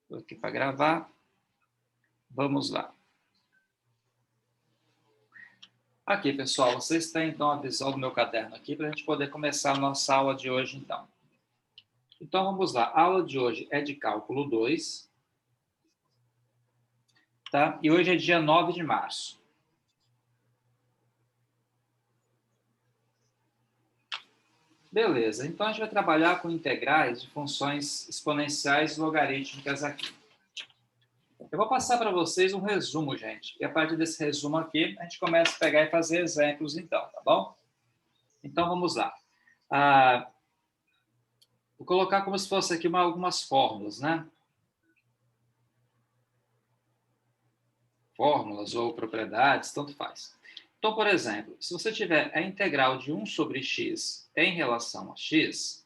Estou aqui para gravar. Vamos lá. Aqui, pessoal, vocês têm, então, a visão do meu caderno aqui para a gente poder começar a nossa aula de hoje, então. Então, vamos lá. A aula de hoje é de cálculo 2, tá? E hoje é dia 9 de março. Beleza, então a gente vai trabalhar com integrais de funções exponenciais e logarítmicas aqui. Eu vou passar para vocês um resumo, gente. E a partir desse resumo aqui, a gente começa a pegar e fazer exemplos, então, tá bom? Então, vamos lá. Vou colocar como se fosse aqui algumas fórmulas, né? Fórmulas ou propriedades, tanto faz. Então, por exemplo, se você tiver a integral de 1 sobre x em relação a x,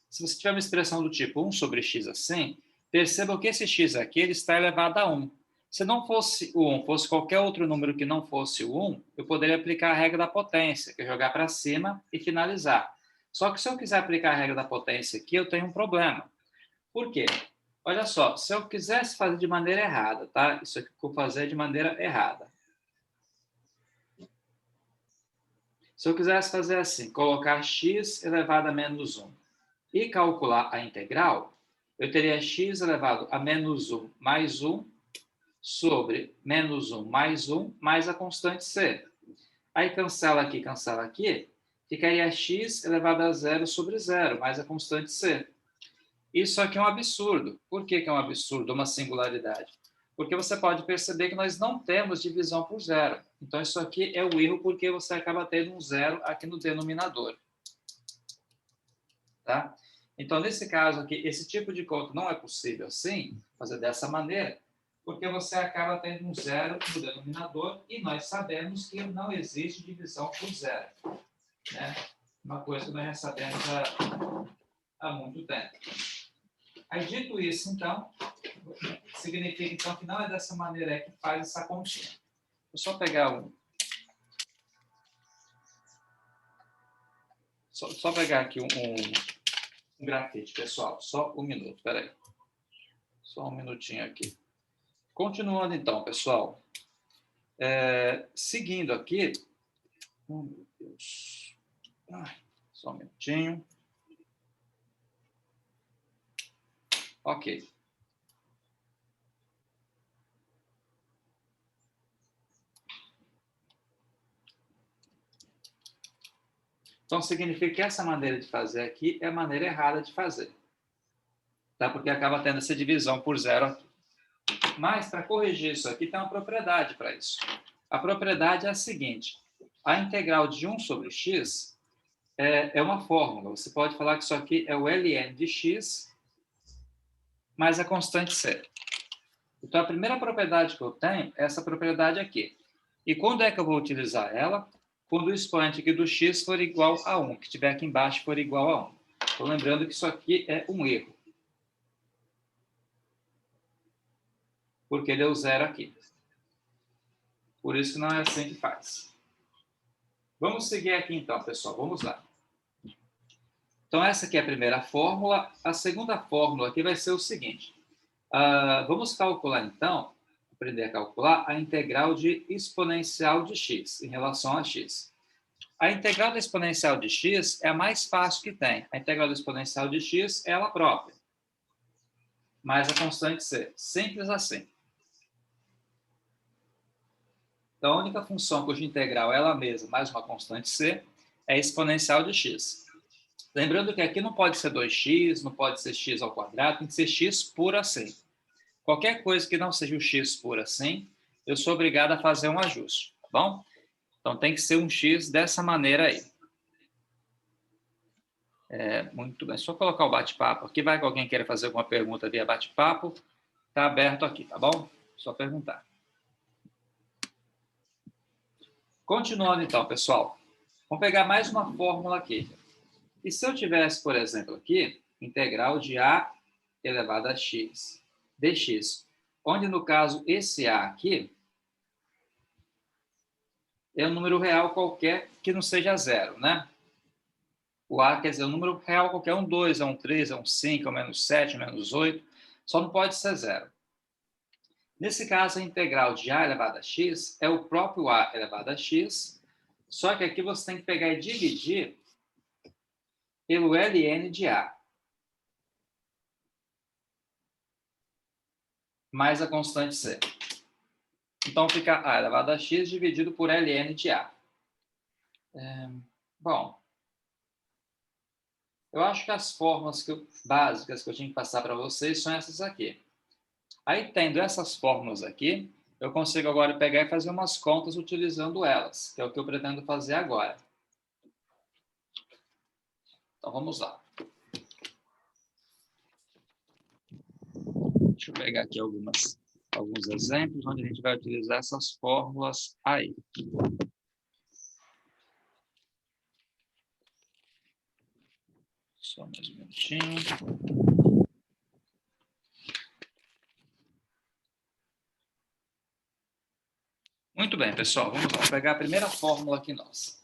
se você tiver uma expressão do tipo 1 sobre x assim, percebam que esse x aqui ele está elevado a 1. Se não fosse o 1, fosse qualquer outro número que não fosse o 1, eu poderia aplicar a regra da potência, que é jogar para cima e finalizar. Só que se eu quiser aplicar a regra da potência aqui, eu tenho um problema. Por quê? Olha só, se eu quisesse fazer de maneira errada, tá? Isso aqui que eu vou fazer de maneira errada. Se eu quisesse fazer assim, colocar x elevado a menos 1 e calcular a integral, eu teria x elevado a menos 1 mais 1 sobre menos 1 mais a constante c. Aí cancela aqui, ficaria x elevado a 0 sobre 0 mais a constante c. Isso aqui é um absurdo. Por que é um absurdo, uma singularidade? Porque você pode perceber que nós não temos divisão por zero. Então, isso aqui é o erro porque você acaba tendo um zero aqui no denominador. Tá? Então, nesse caso aqui, esse tipo de conta não é possível, sim, fazer dessa maneira, porque você acaba tendo um zero no denominador e nós sabemos que não existe divisão por zero. Né? Uma coisa que nós já sabemos há muito tempo. Aí, dito isso, então, significa então, que não é dessa maneira que faz essa continha. Vou só pegar só pegar aqui um grafite, pessoal. Só um minuto, peraí. Só um minutinho aqui. Continuando, então, pessoal. Seguindo aqui. Oh, meu Deus. Só um minutinho. Ok. Então, significa que essa maneira de fazer aqui é a maneira errada de fazer. Tá? Porque acaba tendo essa divisão por zero aqui. Mas, para corrigir isso aqui, tem uma propriedade para isso. A propriedade é a seguinte. A integral de 1 sobre x é uma fórmula. Você pode falar que isso aqui é o ln de x mais a constante c. Então, a primeira propriedade que eu tenho é essa propriedade aqui. E quando é que eu vou utilizar ela? Quando o expoente aqui do x for igual a 1, que estiver aqui embaixo for igual a 1. Estou lembrando que isso aqui é um erro. Porque deu zero aqui. Por isso não é assim que faz. Vamos seguir aqui então, pessoal. Vamos lá. Então, essa aqui é a primeira fórmula. A segunda fórmula aqui vai ser o seguinte. Vamos calcular, então, aprender a calcular a integral de exponencial de x em relação a x. A integral da exponencial de x é a mais fácil que tem. A integral da exponencial de x é ela própria, mais a constante c. Simples assim. Então, a única função cuja integral é ela mesma, mais uma constante c, é a exponencial de x. Lembrando que aqui não pode ser 2x, não pode ser x ao quadrado, tem que ser x por assim. Qualquer coisa que não seja o x por assim, eu sou obrigado a fazer um ajuste, tá bom? Então, tem que ser um x dessa maneira aí. Muito bem. Só colocar o bate-papo aqui. Vai que alguém queira fazer alguma pergunta via bate-papo. Está aberto aqui, tá bom? Só perguntar. Continuando, então, pessoal. Vamos pegar mais uma fórmula aqui. E se eu tivesse, por exemplo, aqui, integral de a elevado a x dx, onde, no caso, esse a aqui é um número real qualquer que não seja zero, né? O a quer dizer um número real qualquer, um 2, é um 3, é um 5, é um menos 7, é um menos 8. Só não pode ser zero. Nesse caso, a integral de a elevado a x é o próprio a elevado a x, só que aqui você tem que pegar e dividir pelo ln de a, mais a constante c. Então, fica a elevado a x dividido por ln de a. Bom, eu acho que as fórmulas básicas que eu tinha que passar para vocês são essas aqui. Aí, tendo essas fórmulas aqui, eu consigo agora pegar e fazer umas contas utilizando elas, que é o que eu pretendo fazer agora. Então, vamos lá. Deixa eu pegar aqui alguns exemplos onde a gente vai utilizar essas fórmulas aí. Só mais um minutinho. Muito bem, pessoal. Vamos lá. Vou pegar a primeira fórmula aqui nossa.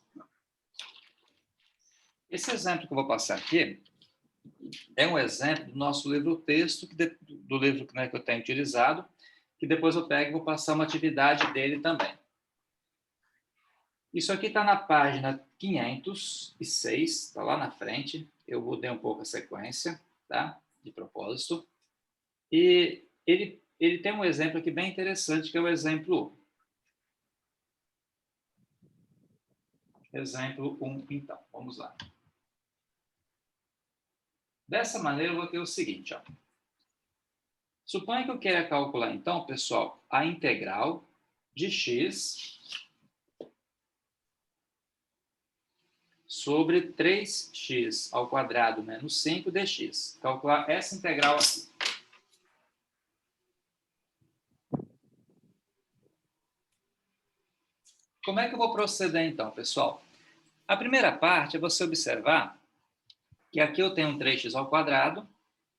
Esse exemplo que eu vou passar aqui é um exemplo do nosso livro-texto, do livro que eu tenho utilizado, que depois eu pego e vou passar uma atividade dele também. Isso aqui está na página 506, está lá na frente. Eu mudei um pouco a sequência, tá? De propósito. E ele tem um exemplo aqui bem interessante, que é o exemplo 1. Exemplo 1, então. Vamos lá. Dessa maneira, eu vou ter o seguinte, ó. Suponha que eu queira calcular, então, pessoal, a integral de x sobre 3x ao quadrado menos 5 dx. Calcular essa integral aqui. Como é que eu vou proceder, então, pessoal? A primeira parte é você observar que aqui eu tenho um 3x ao quadrado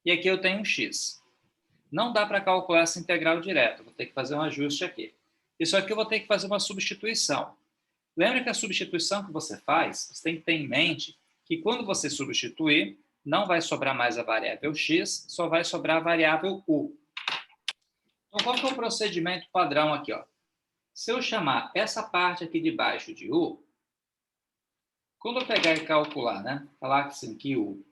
e aqui eu tenho um x. Não dá para calcular essa integral direto, vou ter que fazer um ajuste aqui. Isso aqui eu vou ter que fazer uma substituição. Lembra que a substituição que você faz, você tem que ter em mente que quando você substituir, não vai sobrar mais a variável x, só vai sobrar a variável u. Então, qual que é o procedimento padrão aqui, ó? Se eu chamar essa parte aqui de baixo de u, quando eu pegar e calcular, né? Falar assim, que u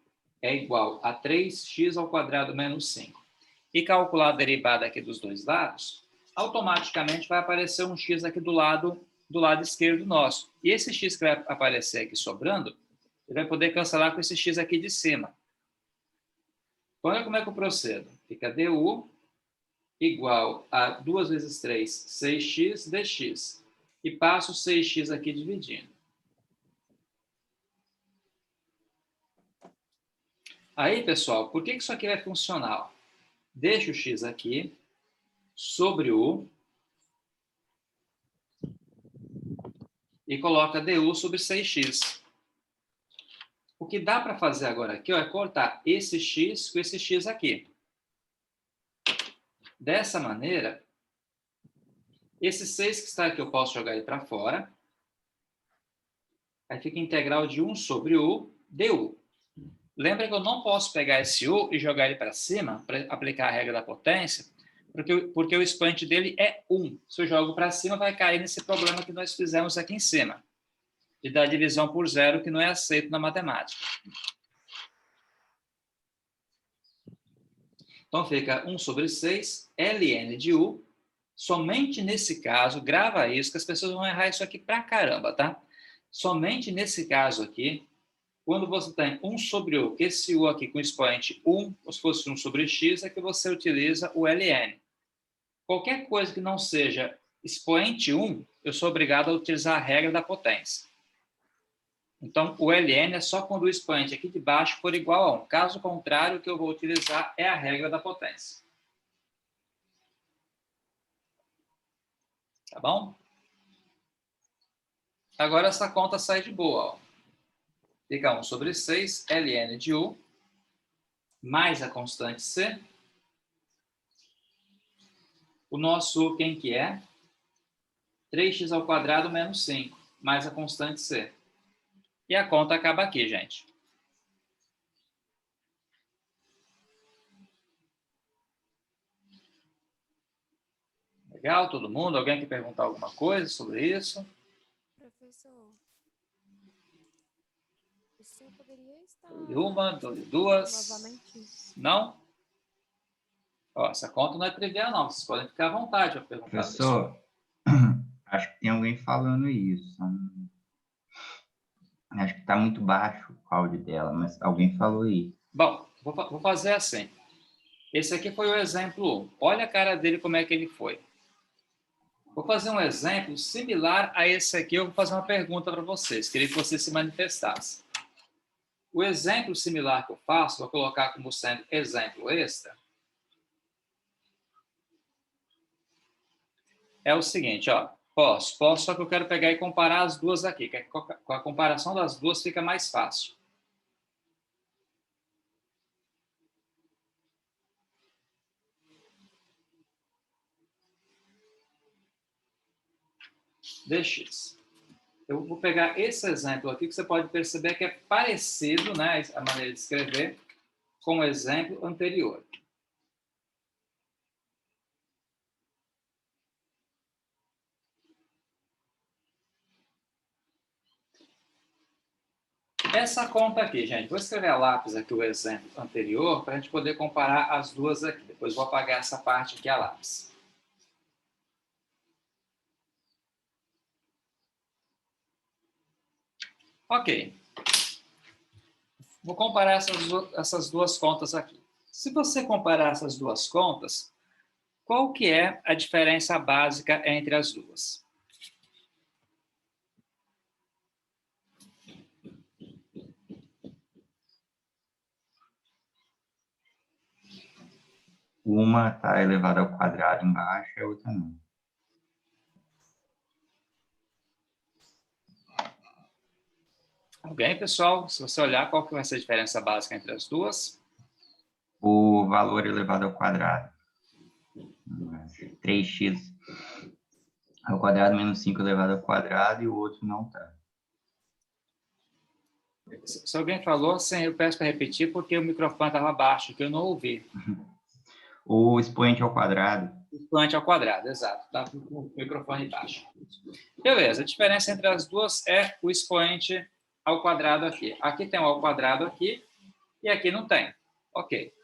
é igual a 3x ao quadrado menos 5, e calcular a derivada aqui dos dois lados, automaticamente vai aparecer um x aqui do lado esquerdo nosso. E esse x que vai aparecer aqui sobrando, ele vai poder cancelar com esse x aqui de cima. Então, olha como é que eu procedo. Fica du igual a 2 vezes 3, 6x dx. E passo o 6x aqui dividindo. Aí, pessoal, por que isso aqui vai funcionar? Deixa o x aqui sobre u e coloca du sobre 6x. O que dá para fazer agora aqui, ó, é cortar esse x com esse x aqui. Dessa maneira, esse 6 que está aqui eu posso jogar ele para fora. Aí fica integral de 1 sobre u du. Lembra que eu não posso pegar esse u e jogar ele para cima, para aplicar a regra da potência, porque o expoente dele é 1. Se eu jogo para cima, vai cair nesse problema que nós fizemos aqui em cima, de dar divisão por zero, que não é aceito na matemática. Então, fica 1 sobre 6, ln de u. Somente nesse caso, grava isso, que as pessoas vão errar isso aqui pra caramba, tá? Somente nesse caso aqui, quando você tem 1 sobre u, que esse u aqui com expoente 1, ou se fosse 1 sobre x, é que você utiliza o ln. Qualquer coisa que não seja expoente 1, eu sou obrigado a utilizar a regra da potência. Então, o ln é só quando o expoente aqui de baixo for igual a 1. Caso contrário, o que eu vou utilizar é a regra da potência. Tá bom? Agora essa conta sai de boa. Ó. Fica 1 sobre 6, ln de u, mais a constante c. O nosso u, quem que é? 3x ao quadrado menos 5, mais a constante c. E a conta acaba aqui, gente. Legal, todo mundo? Alguém quer perguntar alguma coisa sobre isso? Professor, o senhor poderia estar Uma, duas. novamente? Não? Ó, essa conta não é trivial, não. Vocês podem ficar à vontade para perguntar, pessoal. Professor, acho que tem alguém falando isso. Acho que está muito baixo o áudio dela, mas alguém falou isso. Bom, vou fazer assim. Esse aqui foi o exemplo 1. Olha a cara dele, como é que ele foi. Vou fazer um exemplo similar a esse aqui. Eu vou fazer uma pergunta para vocês. Queria que vocês se manifestassem. O exemplo similar que eu faço, vou colocar como sendo exemplo extra, é o seguinte, ó. Posso, só que eu quero pegar e comparar as duas aqui, que com a comparação das duas fica mais fácil. Dx. Eu vou pegar esse exemplo aqui, que você pode perceber que é parecido, né, a maneira de escrever, com o exemplo anterior. Essa conta aqui, gente, vou escrever a lápis aqui o exemplo anterior para a gente poder comparar as duas aqui. Depois vou apagar essa parte aqui a lápis. Ok. Vou comparar essas duas contas aqui. Se você comparar essas duas contas, qual que é a diferença básica entre as duas? Uma está elevada ao quadrado embaixo e a outra não. Alguém, pessoal? Se você olhar, qual que vai ser a diferença básica entre as duas? O valor elevado ao quadrado. 3x ao quadrado menos 5 elevado ao quadrado e o outro não está. Se alguém falou, assim, eu peço para repetir porque o microfone estava baixo, que eu não ouvi. O expoente ao quadrado. Expoente ao quadrado, exato. Está com o microfone baixo. Beleza, a diferença entre as duas é o expoente ao quadrado aqui. Aqui tem um ao quadrado aqui e aqui não tem. Ok.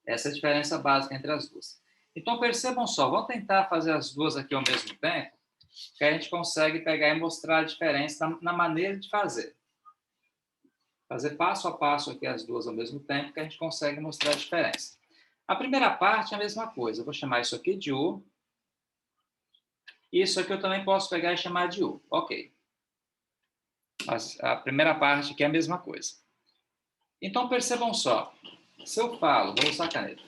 Essa é a diferença básica entre as duas. Então, percebam só, vamos tentar fazer as duas aqui ao mesmo tempo, que a gente consegue pegar e mostrar a diferença na maneira de fazer. Fazer passo a passo aqui as duas ao mesmo tempo, que a gente consegue mostrar a diferença. A primeira parte é a mesma coisa. Eu vou chamar isso aqui de U. Isso aqui eu também posso pegar e chamar de U. Ok. Mas a primeira parte aqui é a mesma coisa. Então, percebam só. Se eu falo, vou usar a caneta.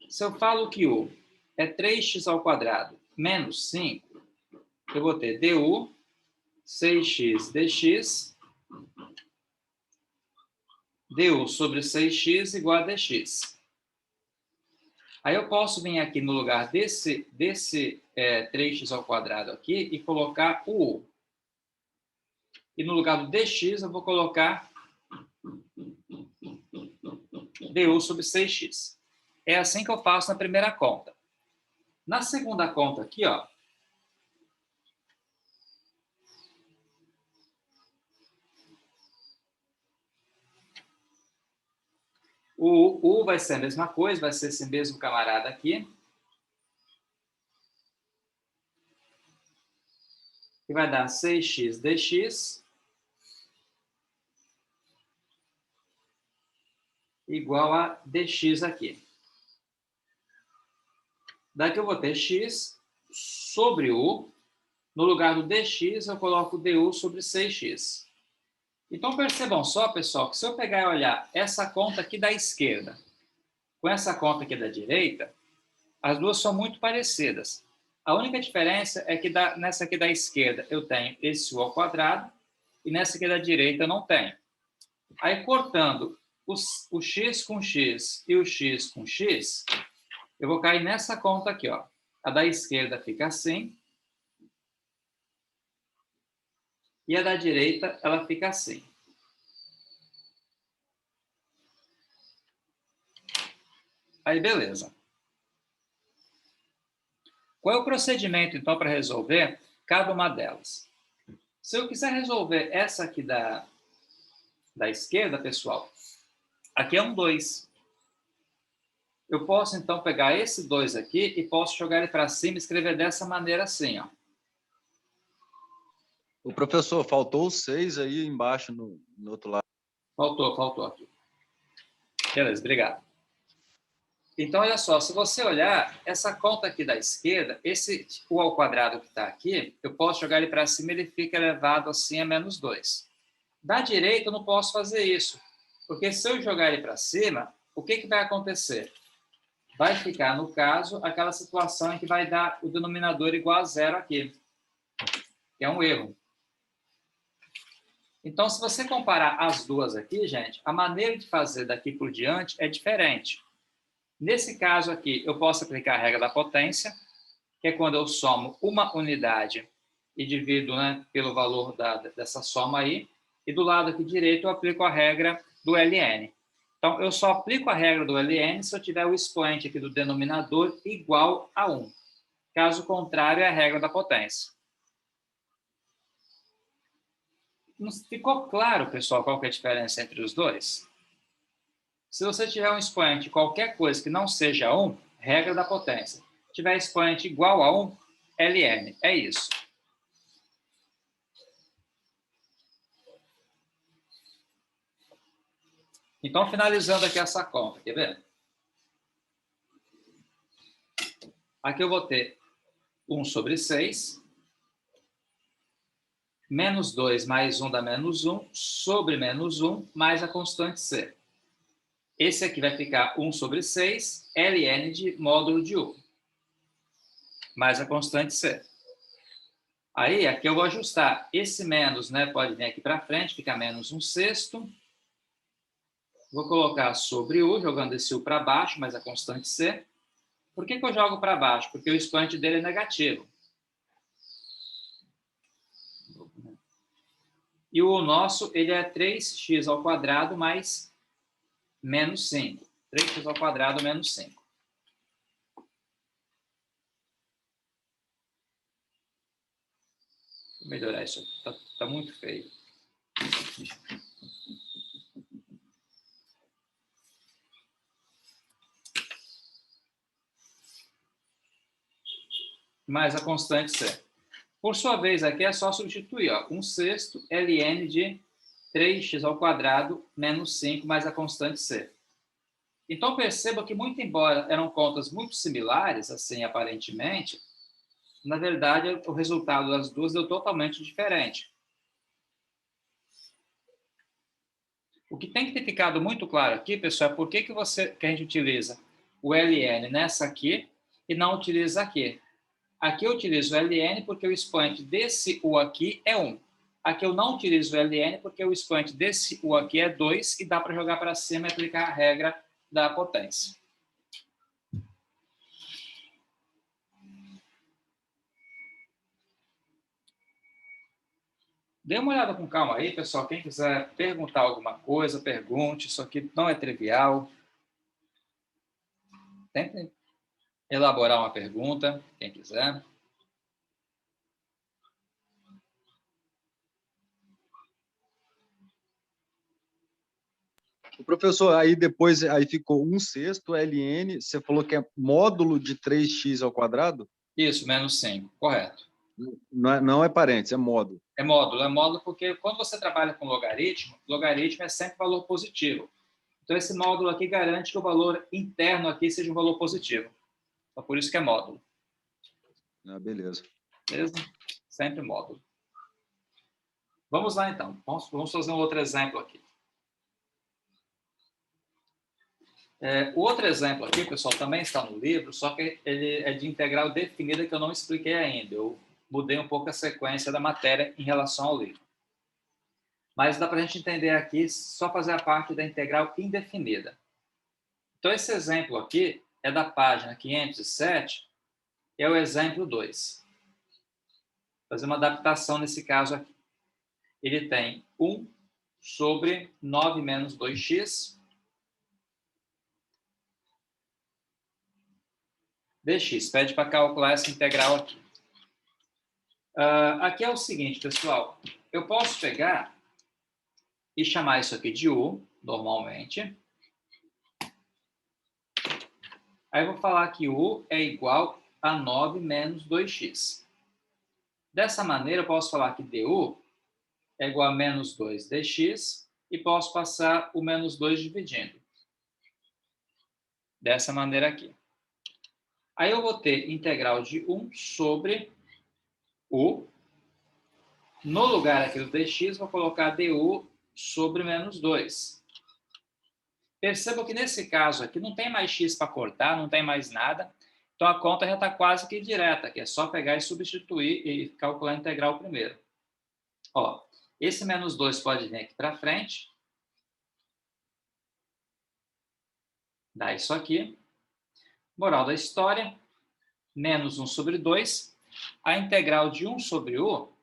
Se eu falo que U é 3x ao quadrado menos 5, eu vou ter du 6x dx, du sobre 6x igual a dx. Aí eu posso vir aqui no lugar desse 3x ao quadrado aqui e colocar o U. E no lugar do dx eu vou colocar du sobre 6x. É assim que eu faço na primeira conta. Na segunda conta aqui, ó, o U vai ser a mesma coisa, vai ser esse mesmo camarada aqui. Que vai dar 6x dx igual a dx aqui. Daqui eu vou ter x sobre u. No lugar do dx, eu coloco du sobre 6x. Então, percebam só, pessoal, que se eu pegar e olhar essa conta aqui da esquerda com essa conta aqui da direita, as duas são muito parecidas. A única diferença é que nessa aqui da esquerda eu tenho esse u ao quadrado e nessa aqui da direita eu não tenho. Aí, cortando o x com x e o x com x, eu vou cair nessa conta aqui, ó. A da esquerda fica assim. E a da direita, ela fica assim. Aí, beleza. Qual é o procedimento, então, para resolver cada uma delas? Se eu quiser resolver essa aqui da esquerda, pessoal, aqui é um 2. Eu posso, então, pegar esse 2 aqui e posso jogar ele para cima e escrever dessa maneira assim, ó. O professor, faltou o 6 aí embaixo no outro lado. Faltou aqui. Beleza, obrigado. Então, olha só, se você olhar, essa conta aqui da esquerda, esse u ao quadrado que está aqui, eu posso jogar ele para cima e ele fica elevado assim a menos 2. Da direita, eu não posso fazer isso, porque se eu jogar ele para cima, o que vai acontecer? Vai ficar, no caso, aquela situação em que vai dar o denominador igual a 0 aqui, que é um erro. Então, se você comparar as duas aqui, gente, a maneira de fazer daqui por diante é diferente. Nesse caso aqui, eu posso aplicar a regra da potência, que é quando eu somo uma unidade e divido, né, pelo valor dessa soma aí, e do lado aqui direito eu aplico a regra do ln. Então, eu só aplico a regra do ln se eu tiver o expoente aqui do denominador igual a 1. Caso contrário, é a regra da potência. Ficou claro, pessoal, qual que é a diferença entre os dois? Se você tiver um expoente de qualquer coisa que não seja 1, regra da potência. Se tiver expoente igual a 1, ln. É isso. Então, finalizando aqui essa conta, quer ver? Aqui eu vou ter 1 sobre 6, menos 2 mais 1 dá menos 1, sobre menos 1, mais a constante c. Esse aqui vai ficar 1 sobre 6, ln de módulo de u, mais a constante c. Aí, aqui eu vou ajustar. Esse menos, né, pode vir aqui para frente, fica menos 1/6. Vou colocar sobre u, jogando esse u para baixo, mais a constante c. Por que eu jogo para baixo? Porque o expoente dele é negativo. E o nosso, ele é 3x ao quadrado mais menos 5. 3x ao quadrado menos 5. Vou melhorar isso aqui. Tá muito feio. Mais a constante c. Por sua vez, aqui é só substituir, ó, 1/6 ln de 3x ao quadrado menos 5 mais a constante c. Então, perceba que, muito embora eram contas muito similares, assim, aparentemente, na verdade, o resultado das duas deu totalmente diferente. O que tem que ter ficado muito claro aqui, pessoal, é por que a gente utiliza o ln nessa aqui e não utiliza aqui. Aqui eu utilizo o ln porque o expoente desse u aqui é 1. Aqui eu não utilizo o ln porque o expoente desse u aqui é 2 e dá para jogar para cima e aplicar a regra da potência. Dê uma olhada com calma aí, pessoal. Quem quiser perguntar alguma coisa, pergunte. Isso aqui não é trivial. Tente elaborar uma pergunta, quem quiser. O professor, aí depois aí ficou 1/6 ln, você falou que é módulo de 3x ao quadrado? Isso, menos 5, correto. Não é parênteses, é módulo. É módulo porque quando você trabalha com logaritmo é sempre valor positivo. Então, esse módulo aqui garante que o valor interno aqui seja um valor positivo. Então, por isso que é módulo. Ah, beleza. Beleza? Sempre módulo. Vamos lá, então. Vamos fazer um outro exemplo aqui. O outro exemplo aqui, pessoal, também está no livro, só que ele é de integral definida que eu não expliquei ainda. Eu mudei um pouco a sequência da matéria em relação ao livro. Mas dá para a gente entender aqui, só fazer a parte da integral indefinida. Então, esse exemplo aqui é da página 507, é o exemplo 2. Vou fazer uma adaptação nesse caso aqui. Ele tem 1 sobre 9 menos 2x. dx. Pede para calcular essa integral aqui. Aqui é o seguinte, pessoal. Eu posso pegar e chamar isso aqui de u, normalmente. Aí eu vou falar que u é igual a 9 menos 2x. Dessa maneira, eu posso falar que du é igual a menos 2 dx e posso passar o menos 2 dividindo. Dessa maneira aqui. Aí eu vou ter integral de 1 sobre u. No lugar aqui do dx, vou colocar du sobre menos 2. Perceba que nesse caso aqui não tem mais x para cortar, não tem mais nada. Então a conta já está quase que direta, que é só pegar e substituir e calcular a integral primeiro. Ó, esse menos 2 pode vir aqui para frente. Dá isso aqui. Moral da história, menos 1 sobre 2. A integral de 1 sobre u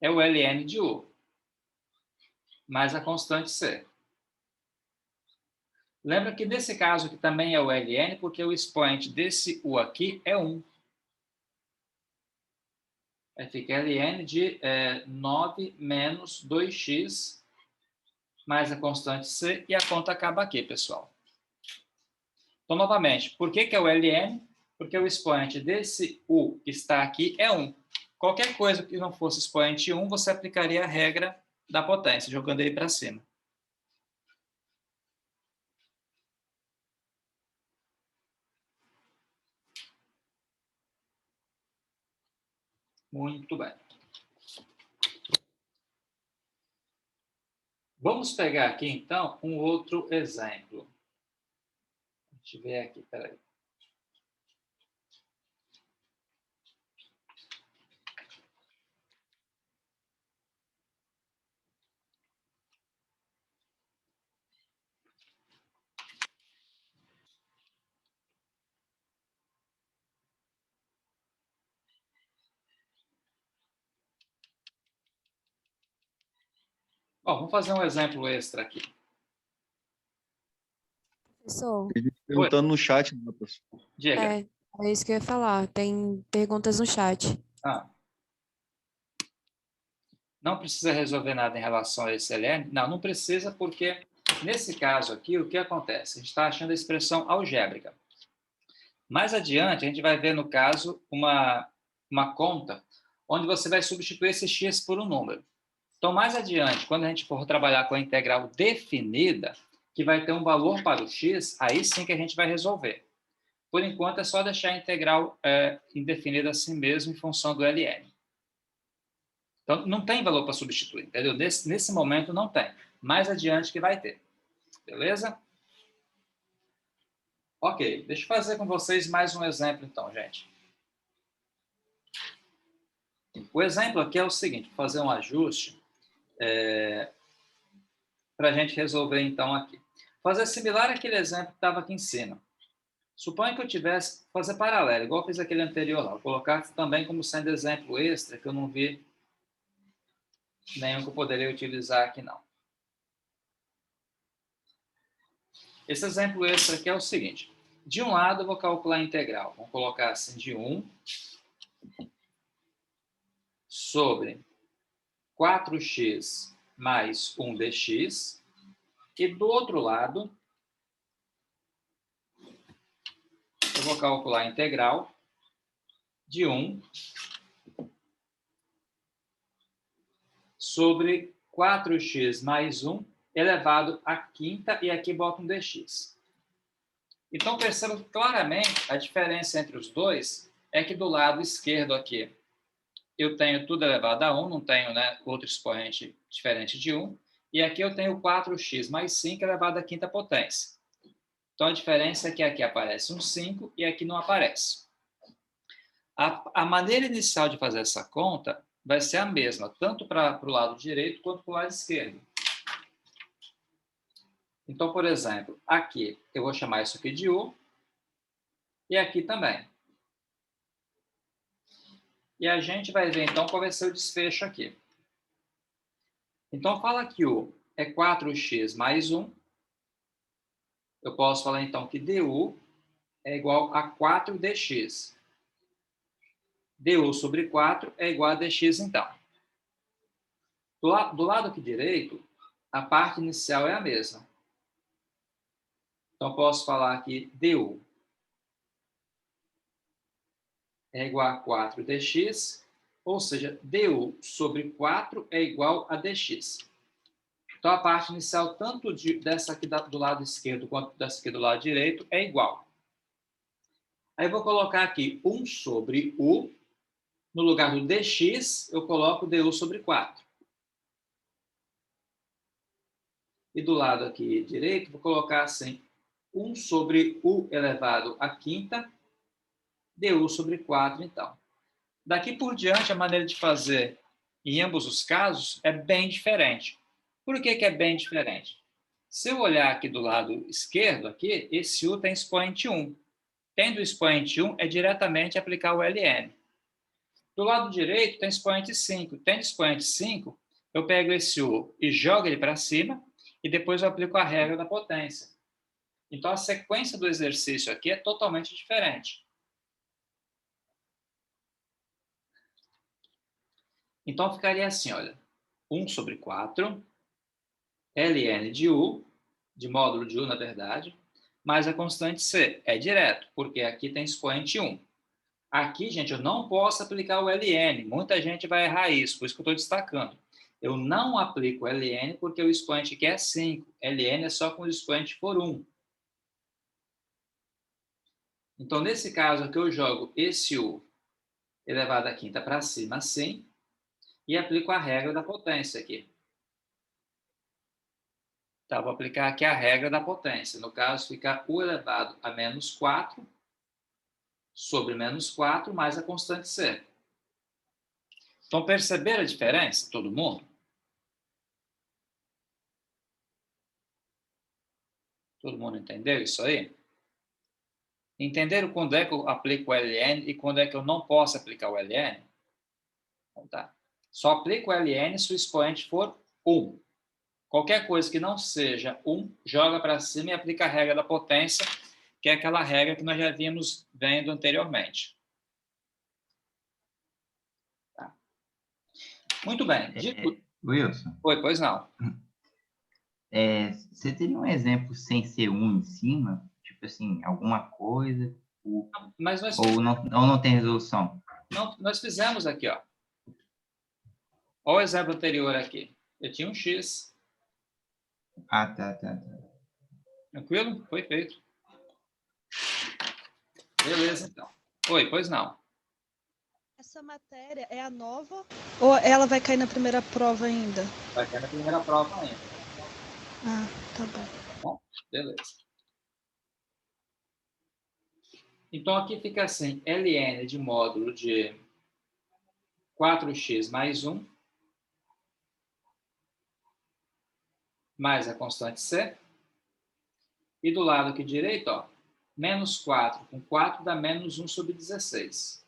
é o ln de u, mais a constante c. Lembra que nesse caso aqui também é o ln, porque o expoente desse u aqui é 1. Aí fica ln de 9 menos 2x, mais a constante c, e a conta acaba aqui, pessoal. Então, novamente, por que é o ln? Porque o expoente desse u que está aqui é 1. Qualquer coisa que não fosse expoente 1, você aplicaria a regra da potência, jogando ele para cima. Muito bem. Vamos pegar aqui, então, um outro exemplo. Deixa eu ver aqui, peraí. Bom, vamos fazer um exemplo extra aqui. Professor, Tem gente perguntando no chat, né, professor? Diga. é isso que eu ia falar. Tem perguntas no chat. Não precisa resolver nada em relação a esse ln? Não, não precisa, porque nesse caso aqui, o que acontece? A gente está achando a expressão algébrica. Mais adiante, a gente vai ver, no caso, uma conta onde você vai substituir esse x por um número. Então, mais adiante, quando a gente for trabalhar com a integral definida, que vai ter um valor para o x, aí sim que a gente vai resolver. Por enquanto, é só deixar a integral indefinida assim mesmo, em função do ln. Então, não tem valor para substituir, entendeu? Nesse momento, não tem. Mais adiante que vai ter. Beleza? Ok, deixa eu fazer com vocês mais um exemplo, então, gente. O exemplo aqui é o seguinte, vou fazer um ajuste para a gente resolver, então, aqui. Fazer similar àquele exemplo que estava aqui em cima. Suponha que eu tivesse, fazer paralelo, igual eu fiz aquele anterior lá. Vou colocar também como sendo exemplo extra, que eu não vi nenhum que eu poderia utilizar aqui, não. Esse exemplo extra aqui é o seguinte. De um lado, eu vou calcular a integral. Vamos colocar assim, de 1 sobre 4x mais 1 dx. E do outro lado, eu vou calcular a integral de 1 sobre 4x mais 1 elevado à quinta, e aqui boto um dx. Então, perceba claramente a diferença entre os dois é que do lado esquerdo aqui eu tenho tudo elevado a 1, não tenho, né, outro expoente diferente de 1, e aqui eu tenho 4x mais 5 elevado à quinta potência. Então, a diferença é que aqui aparece um 5 e aqui não aparece. A maneira inicial de fazer essa conta vai ser a mesma, tanto para o lado direito quanto para o lado esquerdo. Então, por exemplo, aqui eu vou chamar isso aqui de u, e aqui também. E a gente vai ver, então, qual vai ser o desfecho aqui. Então, fala que u é 4x mais 1. Eu posso falar, então, que du é igual a 4dx. du sobre 4 é igual a dx, então. Do lado aqui direito, a parte inicial é a mesma. Então, posso falar que du é igual a 4dx, ou seja, du sobre 4 é igual a dx. Então, a parte inicial, tanto dessa aqui do lado esquerdo quanto dessa aqui do lado direito, é igual. Aí, eu vou colocar aqui 1 sobre u. No lugar do dx, eu coloco du sobre 4. E do lado aqui direito, vou colocar assim, 1 sobre u elevado à quinta, du sobre 4, então. Daqui por diante, a maneira de fazer em ambos os casos é bem diferente. Por que é bem diferente? Se eu olhar aqui do lado esquerdo, aqui, esse u tem expoente 1. Tendo expoente 1, é diretamente aplicar o ln. Do lado direito, tem expoente 5. Tendo expoente 5, eu pego esse u e jogo ele para cima, e depois eu aplico a regra da potência. Então, a sequência do exercício aqui é totalmente diferente. Então, ficaria assim, olha, 1 sobre 4, ln de u, de módulo de u, na verdade, mais a constante c. É direto, porque aqui tem expoente 1. Aqui, gente, eu não posso aplicar o ln. Muita gente vai errar isso, por isso que eu estou destacando. Eu não aplico o ln porque o expoente aqui é 5. ln é só quando o expoente for 1. Então, nesse caso aqui, eu jogo esse u elevado à quinta para cima, assim, e aplico a regra da potência aqui. Tá, vou aplicar aqui a regra da potência. No caso, fica u elevado a menos 4 sobre menos 4 mais a constante c. Então, perceberam a diferença, todo mundo? Todo mundo entendeu isso aí? Entenderam quando é que eu aplico o ln e quando é que eu não posso aplicar o ln? Então, tá. Só aplico o ln se o expoente for 1. Qualquer coisa que não seja 1, joga para cima e aplica a regra da potência, que é aquela regra que nós já vimos vendo anteriormente. Tá. Muito bem. Wilson, Oi, pois não. você teria um exemplo sem ser um em cima? Tipo assim, alguma coisa? Mas nós, Ou não tem resolução? nós fizemos aqui, ó. Olha o exemplo anterior aqui. Eu tinha um x. Ah, tá. Tranquilo? Foi feito. Beleza, então. Oi, pois não. Essa matéria é a nova ou ela vai cair na primeira prova ainda? Vai cair na primeira prova ainda. Ah, tá bom. Bom, beleza. Então, aqui fica assim, ln de módulo de 4x mais 1, mais a constante c. E do lado aqui direito, ó, menos 4 com 4 dá menos 1 sobre 16.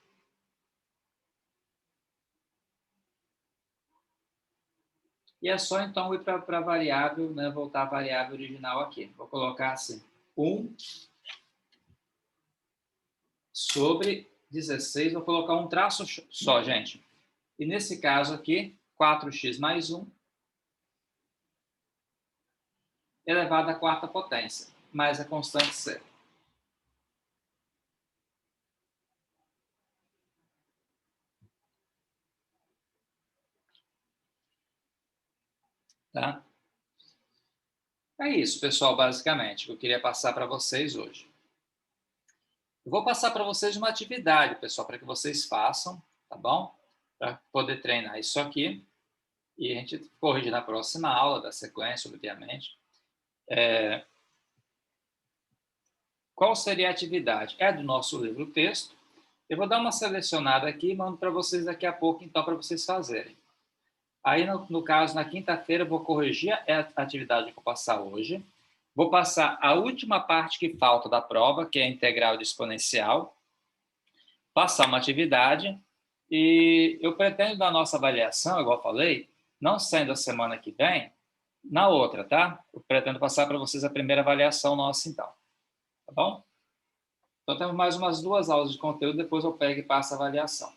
E é só, então, ir para a variável, né, voltar à variável original aqui. Vou colocar assim, 1 sobre 16. Vou colocar um traço só, gente. E nesse caso aqui, 4x mais 1 elevado à quarta potência, mais a constante c. Tá? É isso, pessoal, basicamente, que eu queria passar para vocês hoje. Eu vou passar para vocês uma atividade, pessoal, para que vocês façam, tá bom? Para poder treinar isso aqui. E a gente corrige na próxima aula da sequência, obviamente. Qual seria a atividade? É do nosso livro-texto. Eu vou dar uma selecionada aqui e mando para vocês daqui a pouco, então, para vocês fazerem. Aí, no caso, na quinta-feira, eu vou corrigir a atividade que eu vou passar hoje. Vou passar a última parte que falta da prova, que é a integral de exponencial. Passar uma atividade. E eu pretendo dar a nossa avaliação, igual eu falei, não sendo a semana que vem, na outra, tá? Eu pretendo passar para vocês a primeira avaliação nossa, então. Tá bom? Então, temos mais umas 2 aulas de conteúdo, depois eu pego e passo a avaliação.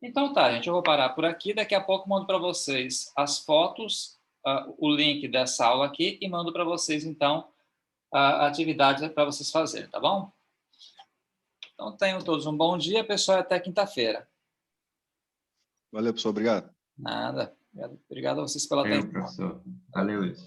Então, tá, gente, eu vou parar por aqui. Daqui a pouco eu mando para vocês as fotos, o link dessa aula aqui, e mando para vocês, então, a atividade para vocês fazerem, tá bom? Então, tenham todos um bom dia, pessoal, e até quinta-feira. Valeu, professor. Obrigado. Nada. Obrigado a vocês pela atenção. Valeu, professor. Valeu, Wilson.